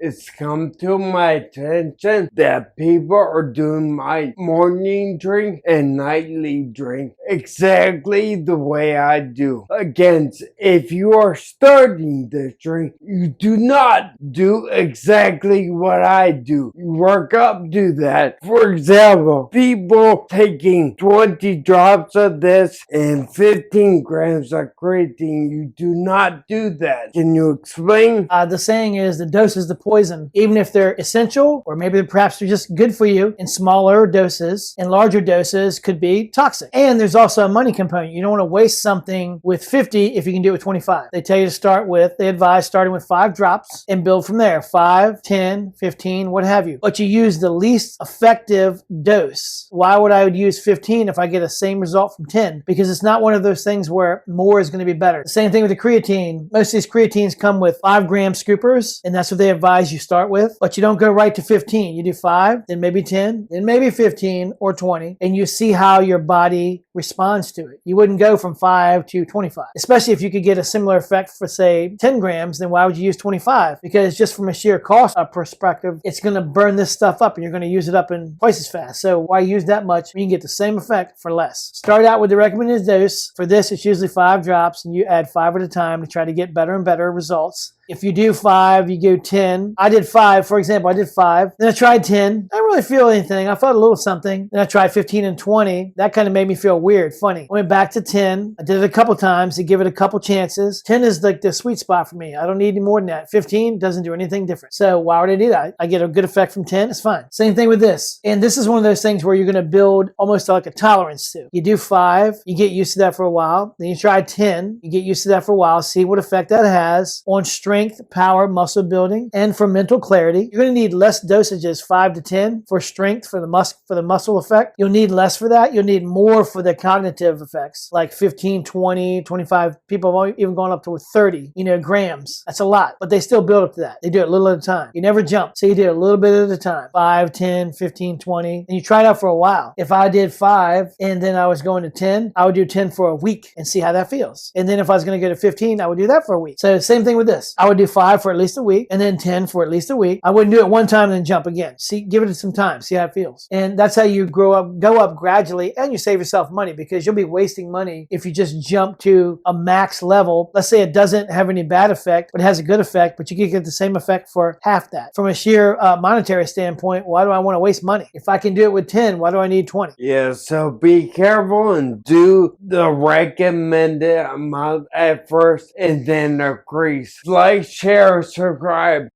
it's come to my attention that people are doing my morning drink and nightly drink exactly the way I do. Again, if you are starting this drink, you do not do exactly what I do. You work up to that. For example, people taking 20 drops of this and 15 grams of creatine, you do not do that. Can you explain? The saying is the dose is the poison. Even if they're essential, or maybe perhaps they're just good for you in smaller doses, and larger doses could be toxic. And there's also a money component. You don't want to waste something with 50 if you can do it with 25. They tell you to start with, they advise starting with 5 drops and build from there. 5, 10, 15, what have you. But you use the least effective dose. Why would I use 15 if I get the same result from 10? Because it's not one of those things where more is going to be better. The same thing with the creatine. Most of these creatines come with 5-gram scoopers, and that's what they advise you start with. But you don't go right to 15. You do 5, then maybe 10, then maybe 15 or 20, and you see how your body responds to it. You wouldn't go from 5 to 25, especially if you could get a similar effect for, say, 10 grams, then why would you use 25? Because just from a sheer cost perspective, it's going to burn this stuff up and you're going to use it up in twice as fast. So why use that much when you can get the same effect for less? Start out with the recommended dose. For this, it's usually 5 drops, and you add 5 at a time to try to get better and better results. If you do 5, you go 10. I did 5, for example, I did 5. Then I tried 10. I didn't really feel anything. I felt a little something. Then I tried 15 and 20. That kind of made me feel weird, funny. I went back to 10. I did it a couple times to give it a couple chances. 10 is like the sweet spot for me. I don't need any more than that. 15 doesn't do anything different. So why would I do that? I get a good effect from 10. It's fine. Same thing with this. And this is one of those things where you're going to build almost like a tolerance to. You do 5. You get used to that for a while. Then you try 10. You get used to that for a while. See what effect that has on strength, power, muscle building, and for mental clarity. You're going to need less dosages, 5 to 10, for strength, for the muscle effect. You'll need less for that. You'll need more for the cognitive effects, like 15, 20, 25. People have even gone up to 30, grams. That's a lot, but they still build up to that. They do it a little at a time. You never jump. So you do it a little bit at a time. 5, 10, 15, 20. And you try it out for a while. If I did 5 and then I was going to 10, I would do 10 for a week and see how that feels. And then if I was going to go to 15, I would do that for a week. So same thing with this. I would do 5 for at least a week, and then 10 for at least a week. I wouldn't do it one time and then jump again. Give it some time, see how it feels. And that's how you go up gradually, and you save yourself money, because you'll be wasting money if you just jump to a max level. Let's say it doesn't have any bad effect, but it has a good effect, but you can get the same effect for half that. From a sheer monetary standpoint, why do I want to waste money? If I can do it with 10, why do I need 20? Yeah, so be careful and do the recommended amount at first and then increase. Like, share, subscribe.